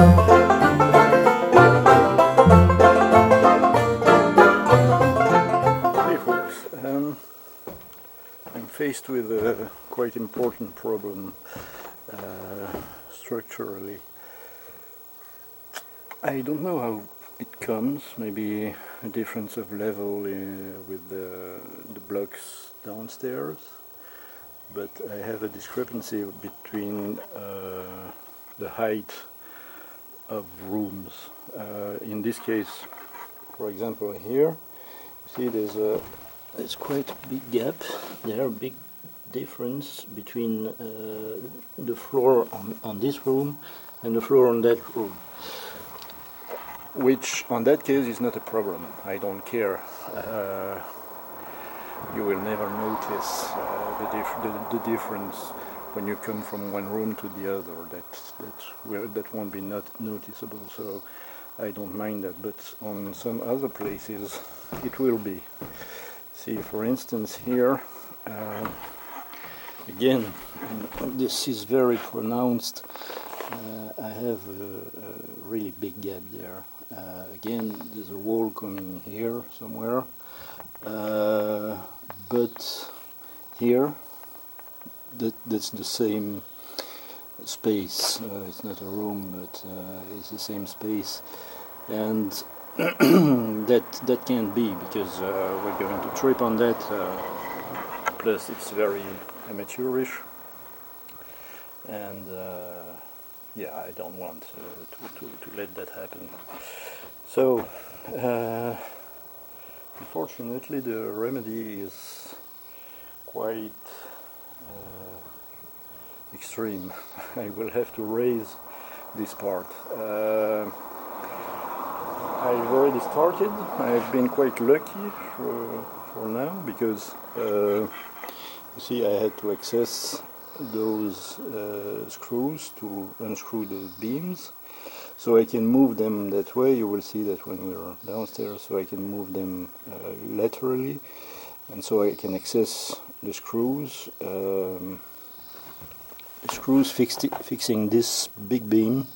I'm faced with a quite important problem structurally. I don't know how it comes, maybe a difference of level with the blocks downstairs, but I have a discrepancy between the height of rooms. In this case, for example, here, you see there's quite a big gap there, a big difference between the floor on this room and the floor on that room, which on that case is not a problem. I don't care. You will never notice the difference when you come from one room to the other. That won't be not noticeable, so I don't mind that. But on some other places it will be. See, for instance, here again, this is very pronounced. I have a really big gap there. Again, there's a wall coming here somewhere, but here that's the same space. It's not a room, but it's the same space, and that can't be, because we're going to trip on that. Plus, it's very amateurish, and yeah, I don't want to let that happen. So, unfortunately, the remedy is quite extreme. I will have to raise this part. I've already started. I've been quite lucky for now, because you see, I had to access those screws to unscrew those beams, so I can move them that way. You will see that when we're downstairs, so I can move them laterally, and so I can access the screws. Fixing this big beam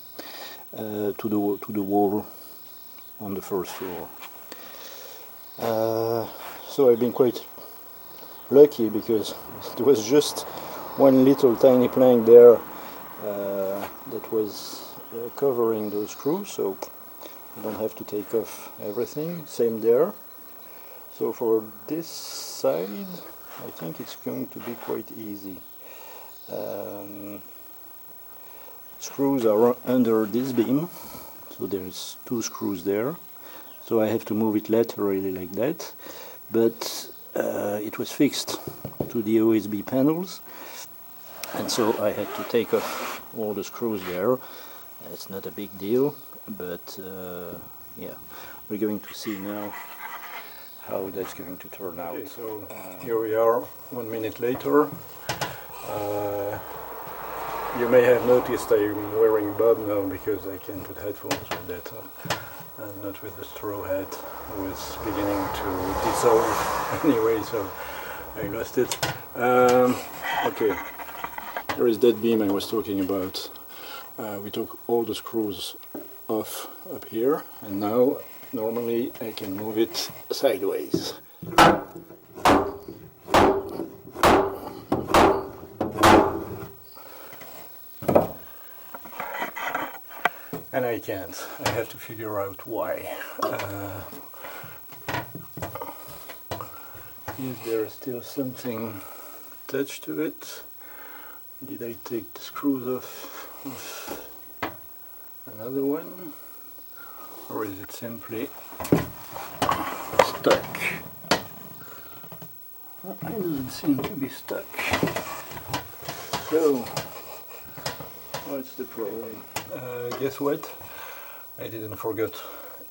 to the wall on the first floor. So I've been quite lucky, because there was just one little tiny plank there that was covering those screws, so you don't have to take off everything. Same there. So for this side, I think it's going to be quite easy. Screws are under this beam, so there's two screws there, so I have to move it laterally like that, but it was fixed to the OSB panels, and so I had to take off all the screws there. It's not a big deal, but yeah, we're going to see now how that's going to turn out. Okay, so here we are 1 minute later. You may have noticed I'm wearing Bob now, because I can put headphones with that and not with the straw hat. It was beginning to dissolve anyway, so I lost it. Okay, here is that beam I was talking about. We took all the screws off up here, and now normally I can move it sideways. And I can't. I have to figure out why. Is there still something attached to it? Did I take the screws off another one? Or is it simply stuck? Well, it doesn't seem to be stuck. So, what's the problem? Guess what? I didn't forget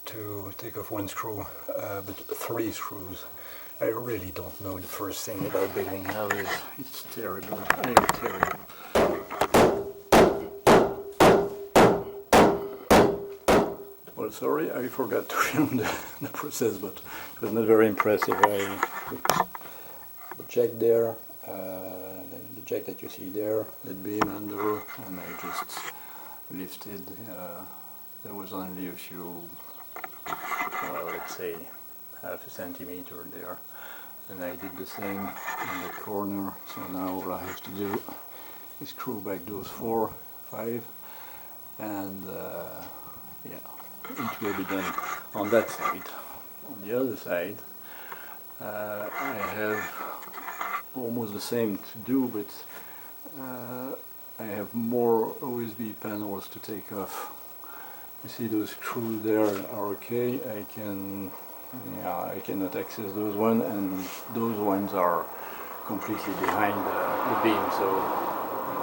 to take off one screw, but 3 screws. I really don't know the first thing about building houses. It's terrible. I'm terrible. Well, sorry, I forgot to film the process, but it was not very impressive. I put the jack there, the jack that you see there, that beam under, and I just lifted there was only a few, well, let's say half a centimeter there, and I did the same in the corner. So now all I have to do is screw back those 4, 5, and yeah, it will be done on that side. On the other side, I have almost the same to do, but I have more OSB panels to take off. You see those screws there are okay. I cannot access those ones, and those ones are completely behind the beam, so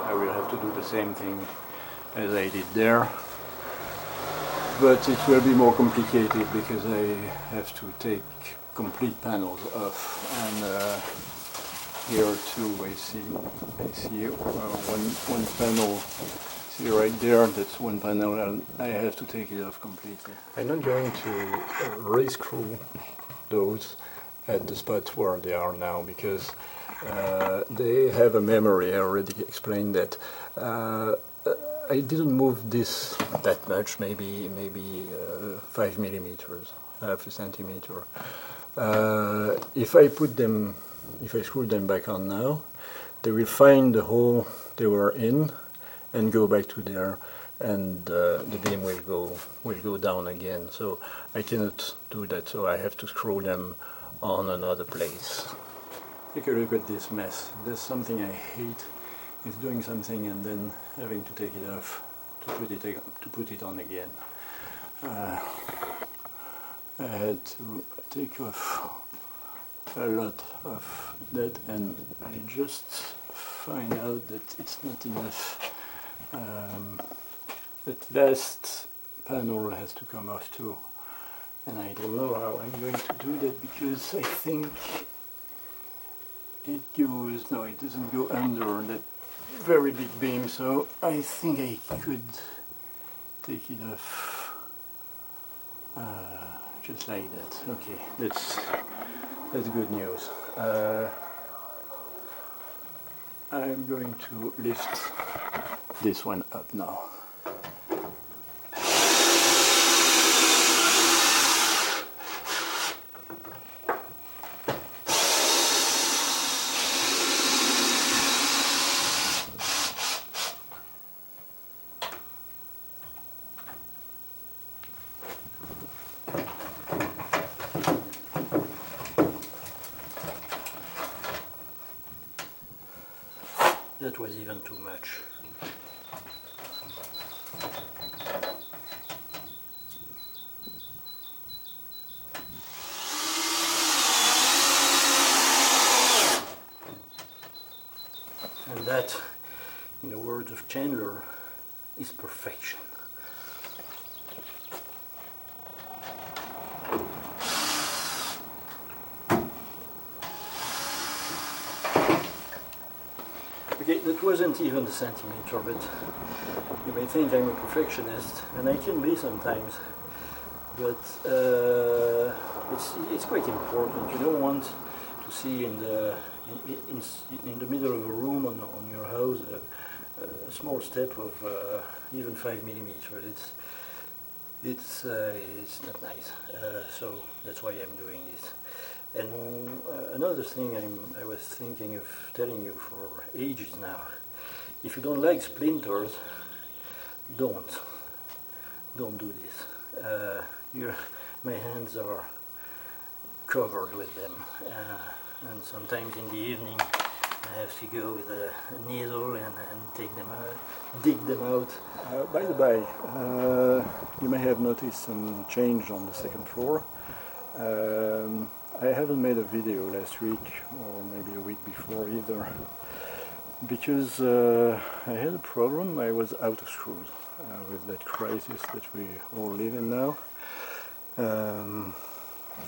I will have to do the same thing as I did there. But it will be more complicated because I have to take complete panels off, and here too I see one panel. See right there, that's one panel, and I have to take it off completely. I'm not going to re-screw those at the spot where they are now, because they have a memory. I already explained that. I didn't move this that much, maybe 5 millimeters, half a centimeter. If I screw them back on now, they will find the hole they were in and go back to there, and the beam will go down again. So I cannot do that. So I have to screw them on another place. Take a look at this mess. There's something I hate. Is doing something and then having to take it off to put it on again. I had to take off a lot of that, and I just find out that it's not enough. That last panel has to come off too, and I don't know how I'm going to do that, because I think it goes, no, it doesn't go under that very big beam, so I think I could take it off just like that. Okay, that's good news. I'm going to lift this one up now. That was even too much. And that, in the words of Chandler, is perfection. Okay, that wasn't even a centimeter, but you may think I'm a perfectionist, and I can be sometimes, but it's quite important. You don't want to see in the middle of a room on your house a small step of even 5 millimeters. It's not nice. So that's why I'm doing this. And another thing I was thinking of telling you for ages now: if you don't like splinters, don't do this. My hands are covered with them, and sometimes in the evening I have to go with a needle and take them out, dig them out. By the by, you may have noticed some change on the second floor. I haven't made a video last week, or maybe a week before either, because I had a problem. I was out of screws with that crisis that we all live in now. The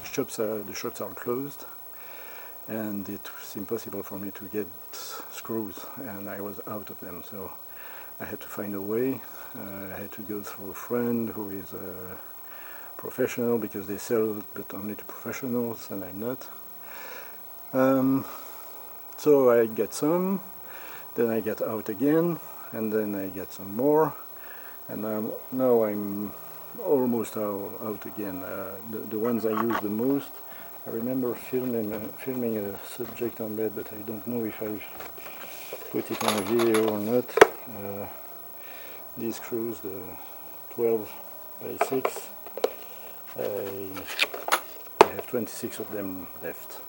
shops are closed, and it was impossible for me to get screws, and I was out of them, so I had to find a way. I had to go through a friend who is a professional, because they sell it but only to professionals, and I'm not. So I get some, then I get out again, and then I get some more, and now I'm almost out again. The ones I use the most, I remember filming a subject on that, but I don't know if I put it on a video or not. These screws, the 12 by 6, I have 26 of them left,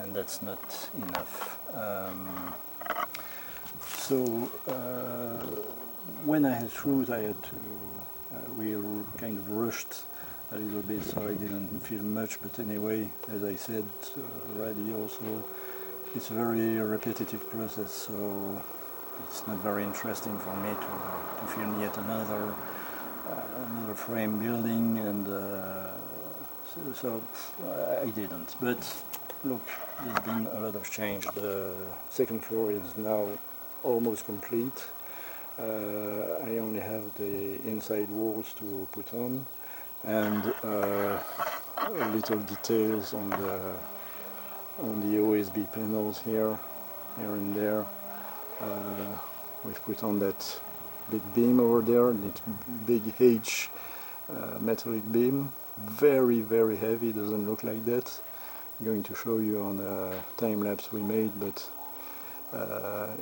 and that's not enough. So when I had screws, I had to, we kind of rushed a little bit, so I didn't film much, but anyway, as I said already also, it's a very repetitive process, so it's not very interesting for me to film yet another frame building, and so I didn't. But look, there's been a lot of change. The second floor is now almost complete. I only have the inside walls to put on, and little details on the OSB panels here and there. We've put on that big beam over there, that big H metallic beam, very heavy, doesn't look like that. I'm going to show you on a time lapse we made, but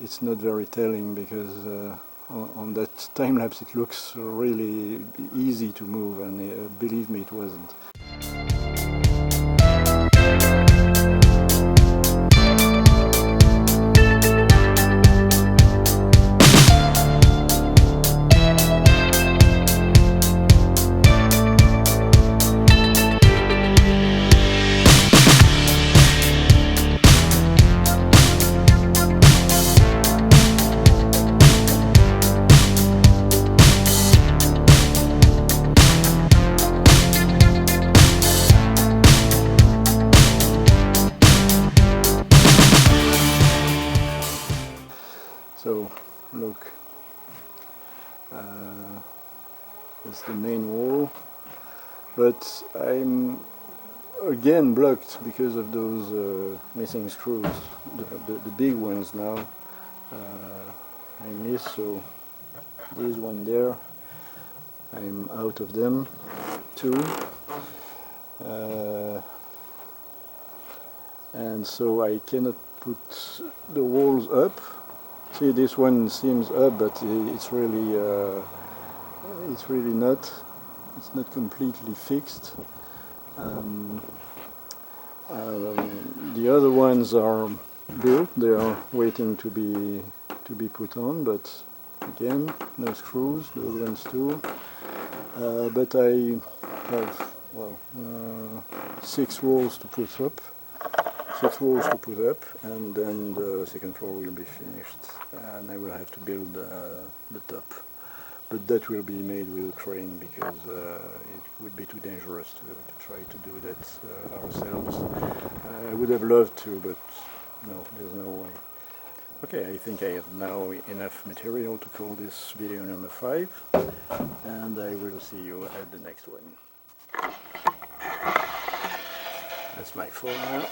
it's not very telling, because on that time lapse it looks really easy to move, and believe me, it wasn't. So look, that's the main wall, but I'm again blocked because of those missing screws, the big ones now. I miss, so this one there, I'm out of them too, and so I cannot put the walls up. See, this one seems up, but it's really not. It's not completely fixed. The other ones are built; they are waiting to be put on. But again, no screws. Those ones too. But I have 6 walls to put up. 6 walls to put up, and then the second floor will be finished, and I will have to build the top. But that will be made with a crane, because it would be too dangerous to try to do that ourselves. I would have loved to, but no, there's no way. Okay, I think I have now enough material to call this video number 5, and I will see you at the next one. That's my phone now.